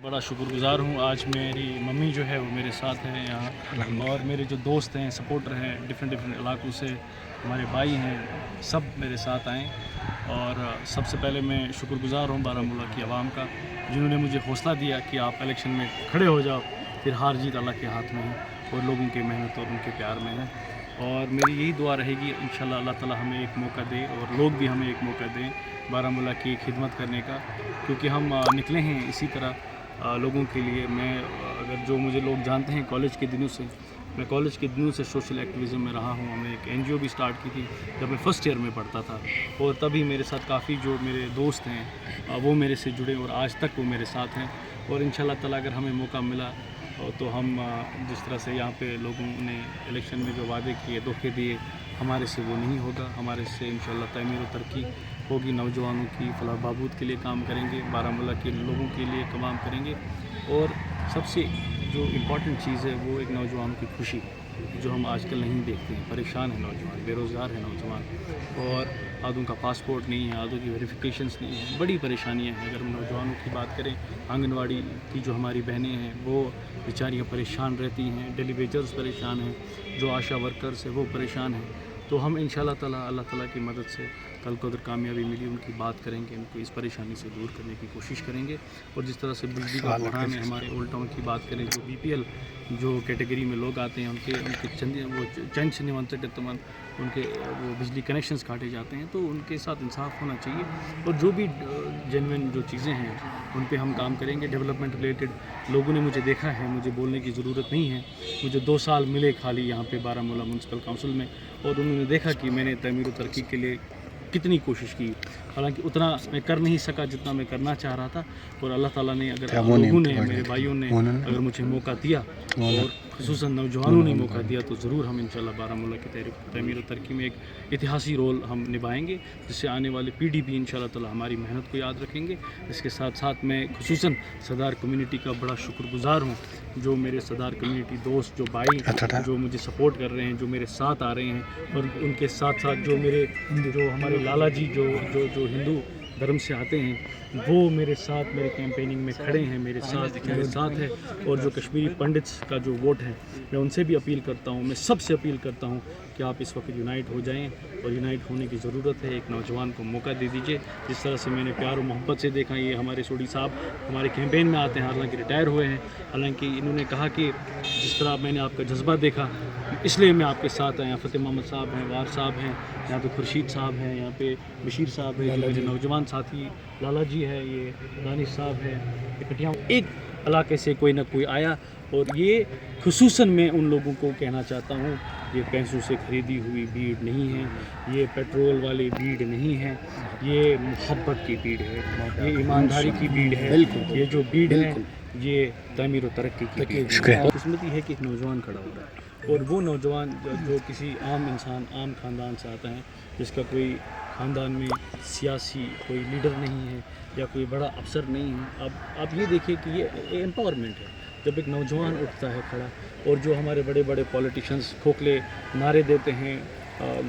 बड़ा शुक्रगुजार हूँ। आज मेरी मम्मी जो है वो मेरे साथ है यहाँ, और मेरे जो दोस्त हैं, सपोर्टर हैं डिफरेंट इलाकों से, हमारे भाई हैं, सब मेरे साथ आए। और सबसे पहले मैं शुक्रगुजार हूँ बारामूला की आवाम का, जिन्होंने मुझे हौसला दिया कि आप इलेक्शन में खड़े हो जाओ। फिर हार जीत अल्लाह के हाथ में है और लोगों की मेहनत और उनके प्यार में है। और मेरी यही दुआ रहेगी इंशाल्लाह अल्लाह ताला हमें एक मौका दे और लोग भी हमें एक मौका दें बारामूला की खिदमत करने का, क्योंकि हम निकले हैं इसी तरह लोगों के लिए। मैं अगर जो मुझे लोग जानते हैं कॉलेज के दिनों से, मैं कॉलेज के दिनों से सोशल एक्टिविज़म में रहा हूँ। हमने एक NGO भी स्टार्ट की थी जब मैं फ़र्स्ट ईयर में पढ़ता था, और तभी मेरे साथ काफ़ी जो मेरे दोस्त हैं वो मेरे से जुड़े और आज तक वो मेरे साथ हैं। और इंशाल्लाह ताला अगर हमें मौका मिला तो हम जिस तरह से यहाँ पे लोगों ने इलेक्शन में जो वादे किए, धोखे दिए, हमारे से वो नहीं होगा। हमारे से इंशाल्लाह तमीर और तरक्की होगी। नौजवानों की फलाह बहबूद के लिए काम करेंगे, बारामूला के लोगों के लिए काम करेंगे। और सबसे जो इम्पॉर्टेंट चीज़ है वो एक नौजवान की खुशी, जो हम आजकल नहीं देखते हैं। परेशान है नौजवान, बेरोज़गार है नौजवान, और आधों का पासपोर्ट नहीं है, आधों की वेरिफिकेशंस नहीं है, बड़ी परेशानियां हैं। अगर हम नौजवानों की बात करें, आंगनवाड़ी की जो हमारी बहनें हैं वो बेचारियाँ परेशान रहती हैं, डेली वेजर्स परेशान हैं, जो आशा वर्कर्स हैं वो परेशान हैं। तो हम इंशाल्लाह ताला अल्लाह ताला की मदद से कल को अगर कामयाबी मिली उनकी बात करेंगे, उनको इस परेशानी से दूर करने की कोशिश करेंगे। और जिस तरह से बिजली का बहरान है, हमारे ओल्ड टाउन की बात करें, जो BPL जो कैटेगरी में लोग आते हैं, उनके चंद तमन उनके वो बिजली कनेक्शंस काटे जाते हैं, तो उनके साथ इंसाफ होना चाहिए। और जो भी जेन्युइन जो चीज़ें हैं उन पे हम काम करेंगे। डेवलपमेंट रिलेटेड लोगों ने मुझे देखा है, मुझे बोलने की ज़रूरत नहीं है। मुझे 2 साल मिले खाली यहाँ पे बारामूला म्यूनसिपल काउंसिल में, और उन्होंने देखा कि मैंने तमीर और तरक्की के लिए कितनी कोशिश की। हालांकि उतना मैं कर नहीं सका जितना मैं करना चाह रहा था, और अल्लाह ताला ने, अगर लोगों ने, मेरे भाइयों ने अगर मुझे मौका दिया और खुसूसन नौजवानों ने मौका दिया, तो ज़रूर हम इंशाल्लाह बारामूला की तमीर और तरक्की में एक इतिहासी रोल हम निभाएंगे, जिससे आने वाली पीढ़ी भी इंशाल्लाह ताला हमारी मेहनत को याद रखेंगे। इसके साथ साथ मैं खुसूसन सरदार कम्युनिटी का बड़ा शुक्रगुजार हूँ, जो मेरे सरदार कम्युनिटी दोस्त, जो भाई जो मुझे सपोर्ट कर रहे हैं, जो मेरे साथ आ रहे हैं, और उनके साथ साथ जो हमारे लाला जी जो हिंदू धर्म से आते हैं, वो मेरे साथ मेरे कैंपेनिंग में खड़े हैं, मेरे साथ है। और जो कश्मीरी पंडित्स का जो वोट है, मैं उनसे भी अपील करता हूँ, मैं सबसे अपील करता हूँ कि आप इस वक्त यूनाइट हो जाएं, और यूनाइट होने की ज़रूरत है। एक नौजवान को मौका दे दीजिए। जिस तरह से मैंने प्यार और मोहब्बत से देखा, ये हमारे सोडी साहब हमारे कैंपेन में आते हैं, हालांकि रिटायर हुए हैं, हालांकि इन्होंने कहा कि जिस तरह मैंने आपका जज्बा देखा, इसलिए मैं आपके साथ आया। फतेह मोहम्मद साहब हैं, वार साहब हैं, यहाँ पे खुर्शीद साहब हैं, यहाँ पे बशीर साहब हैं, जो मेरे नौजवान साथी, लाला जी है, ये दानिश साहब है, इकट्ठिया एक इलाके से कोई ना कोई आया। और ये खुसूसन मैं उन लोगों को कहना चाहता हूँ, ये पैसों से ख़रीदी हुई भीड़ नहीं है, ये पेट्रोल वाली भीड़ नहीं है, ये मोहब्बत की भीड़ है, ये ईमानदारी की भीड़ है। ये जो भीड़ है ये तमीर और तरक्की की भीड़ है। किस्मती है कि एक नौजवान खड़ा हो रहा है, और वो नौजवान जो किसी आम इंसान, आम ख़ानदान से आता है, जिसका कोई ख़ानदान में सियासी कोई लीडर नहीं है या कोई बड़ा अफसर नहीं है। अब आप ये देखिए कि ये एम्पावरमेंट है, जब एक नौजवान उठता है खड़ा। और जो हमारे बड़े बड़े पॉलिटिशियंस खोखले नारे देते हैं,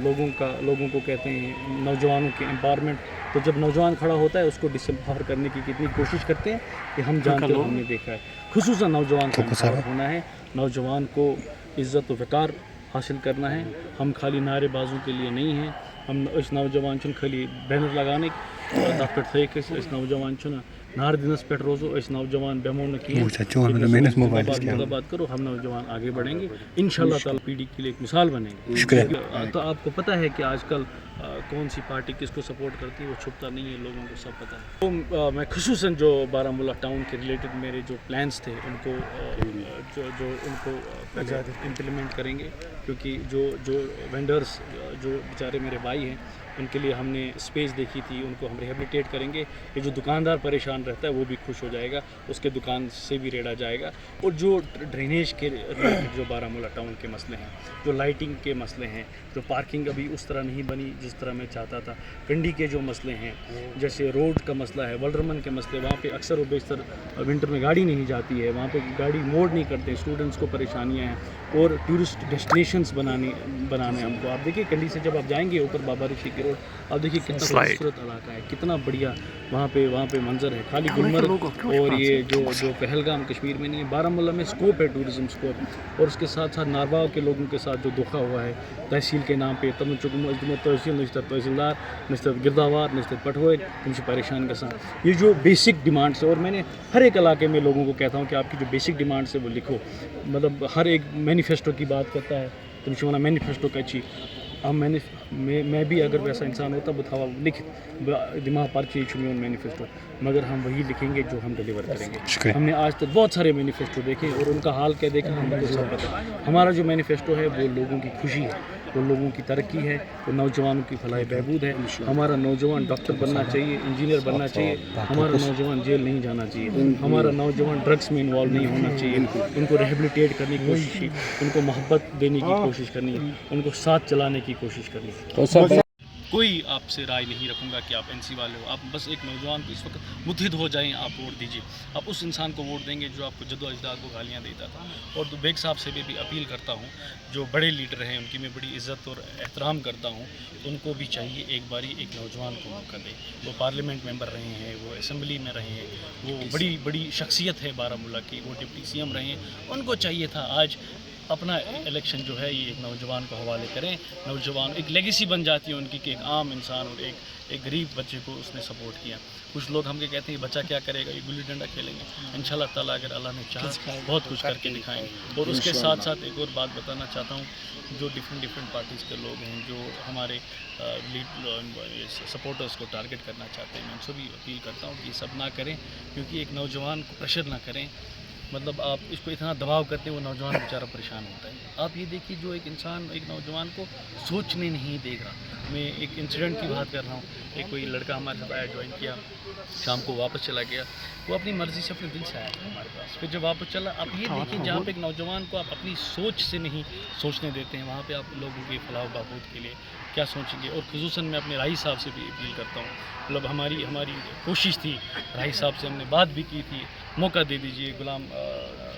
लोगों को कहते हैं नौजवानों के एम्पावरमेंट, तो जब नौजवान खड़ा होता है उसको डिसएम्पावर करने की कितनी कोशिश करते हैं कि हम जानते हैं, हमने देखा है। खुसूसन नौजवान को एम्पावर होना है, नौजवान को इज़्ज़त व वक़ार हासिल करना है। हम खाली नारेबाजों के लिए नहीं हैं। हम इस नौजवान खाली बैनर लगाने तथ पे इस नौजवान नार दिनस पे रोज़ो इस नौजवान बेमो न किए बात करो, हम नौजवान आगे बढ़ेंगे इंशाल्लाह ताला, पीढ़ी के लिए एक मिसाल बनेंगे। तो आपको पता है कि आजकल कौन सी पार्टी किसको सपोर्ट करती है, वो छुपता नहीं है, लोगों को सब पता है। तो मैं खुसूसन जो बारामूला टाउन के रिलेटेड मेरे जो प्लान्स थे उनको उनको इम्प्लीमेंट करेंगे, क्योंकि जो वेंडर्स जो बेचारे मेरे भाई हैं, उनके लिए हमने स्पेस देखी थी, उनको हम रिहेबिलिटेट करेंगे। ये जो दुकानदार परेशान रहता है वो भी खुश हो जाएगा, उसके दुकान से भी रेड़ा जाएगा। और जो ड्रेनेज के जो बारामूला टाउन के मसले हैं, जो लाइटिंग के मसले हैं, जो पार्किंग अभी उस तरह नहीं बनी जिस तरह میں چاہتا تھا کنڈی کے جو مسئلے ہیں جیسے روڈ کا مسئلہ ہے, ولرمن کے مسئلے, وہاں پہ اکثر و بیشتر ونٹر میں گاڑی نہیں جاتی ہے, وہاں پہ گاڑی موڑ نہیں کرتے, اسٹوڈنٹس کو پریشانیاں ہیں, اور ٹورسٹ ڈیسٹینیشنز بنانے ہم کو. آپ دیکھیے کنڈی سے جب آپ جائیں گے اوپر بابا ریشی کے روڈ, آپ دیکھیے کتنا خوبصورت علاقہ ہے, کتنا بڑھیا وہاں پہ منظر ہے. خالی گلمرگ اور یہ جو پہلگام کشمیر میں نہیں ہے, بارہمولہ میں اسکوپ ہے, ٹورزم اسکوپ, اور اس کے ساتھ ساتھ ناروا کے لوگوں کے ساتھ جو دھوکا ہوا ہے تحصیل کے نام پہ, تم تحصیل نشتر تحصیلدار نشتر گرداوار نشتر پٹھوئے تم سے پریشان کا ساتھ, یہ جو بیسک ڈیمانڈس ہے, اور میں نے ہر ایک علاقے میں لوگوں کو کہتا ہوں کہ آپ کی جو بیسک ڈیمانڈس ہے وہ لکھو. مطلب ہر ایک مینیفیسٹو کی بات کرتا ہے, تم سے مینیفیسٹو کا اچھی اب میں بھی اگر ویسا انسان ہوتا بتاوا لکھ دماغ پر چیز میون مینیفیسٹو, مگر ہم وہی لکھیں گے جو ہم ڈیلیور کریں گے. ہم نے آج تک بہت سارے مینیفیسٹو دیکھے اور ان کا حال کیا دیکھا ہم کو سب پتہ ہے. ہمارا جو مینیفیسٹو ہے وہ لوگوں کی خوشی ہے, وہ لوگوں کی ترقی ہے, وہ نوجوانوں کی فلاح بہبود ہے. ہمارا نوجوان ڈاکٹر بننا چاہیے, انجینئر بننا چاہیے, ہمارا نوجوان جیل نہیں جانا چاہیے, ہمارا نوجوان ڈرگس میں انوالو نہیں ہونا چاہیے, ان کو ریہیبلیٹیٹ کرنے کی کوشش کی, ان کو محبت دینے کی کوشش کرنی ہے, ان کو ساتھ چلانے کی کوشش کرنی ہے. کوئی آپ سے رائے نہیں رکھوں گا کہ آپ این سی والے ہو, آپ بس ایک نوجوان کو اس وقت متحد ہو جائیں, آپ ووٹ دیجیے. آپ اس انسان کو ووٹ دیں گے جو آپ کو جد و اجداد کو گالیاں دیتا تھا. اور تو بیگ صاحب سے بھی اپیل کرتا ہوں, جو بڑے لیڈر ہیں ان کی میں بڑی عزت اور احترام کرتا ہوں, ان کو بھی چاہیے ایک باری ایک نوجوان کو موقع دے. وہ پارلیمنٹ ممبر رہے ہیں, وہ اسمبلی میں رہے ہیں, وہ بڑی شخصیت ہے بارہمولہ کی, وہ ڈپٹی سی ایم رہے ہیں. ان کو چاہیے تھا آج اپنا الیکشن جو ہے یہ ایک نوجوان کو حوالے کریں. نوجوان ایک لیگیسی بن جاتی ہے ان کی کہ ایک عام انسان اور ایک غریب بچے کو اس نے سپورٹ کیا. کچھ لوگ ہم کے کہتے ہیں بچہ کیا کرے گا, یہ گلی ڈنڈا کھیلیں گے. انشاءاللہ تعالیٰ اگر اللہ نے چاہا بہت کچھ کر کے دکھائیں گے. اور اس کے ساتھ ساتھ ایک اور بات بتانا چاہتا ہوں, جو ڈفرینٹ پارٹیز کے لوگ ہیں جو ہمارے سپورٹرز کو ٹارگٹ کرنا چاہتے ہیں, میں ان سے بھی اپیل کرتا ہوں کہ یہ سب نہ کریں, کیونکہ ایک نوجوان کو پریشر نہ کریں. مطلب آپ اس کو اتنا دباؤ کرتے ہیں وہ نوجوان بیچارہ پریشان ہوتا ہے. آپ یہ دیکھیے جو ایک انسان ایک نوجوان کو سوچنے نہیں دے گا. میں ایک انسیڈنٹ کی بات کر رہا ہوں, ایک کوئی لڑکا ہمارے ساتھ آیا, جوائن کیا, شام کو واپس چلا گیا. وہ اپنی مرضی سے اپنے دل سے آیا تھا ہمارے پاس. پھر جب واپس چلا, آپ یہ دیکھیں جہاں پہ ایک نوجوان کو آپ اپنی سوچ سے نہیں سوچنے دیتے ہیں, وہاں پہ آپ لوگوں کے فلاح و بہبود کے لیے کیا سوچیں گے. اور خصوصاً میں اپنے رائی صاحب سے بھی اپیل کرتا ہوں, مطلب ہماری کوشش تھی, رائی صاحب سے ہم نے بات بھی کی تھی, موقع دے دیجیے. غلام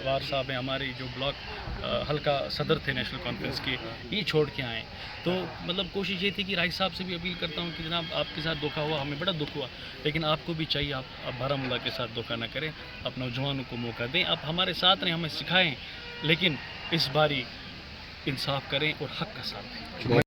وار صاحب ہیں ہمارے جو بلاک حلقہ صدر تھے نیشنل کانفرنس کے, یہ چھوڑ کے آئیں. تو مطلب کوشش یہ تھی کہ رائی صاحب سے بھی اپیل کرتا ہوں کہ جناب آپ کے ساتھ دھوکا ہوا, ہمیں بڑا دکھ ہوا, لیکن آپ کو بھی چاہیے آپ بارہمولہ کے ساتھ دھوکا نہ کریں, آپ نوجوانوں کو موقع دیں. آپ ہمارے ساتھ رہیں, ہمیں سکھائیں, لیکن اس باری انصاف کریں اور حق کا ساتھ دیں.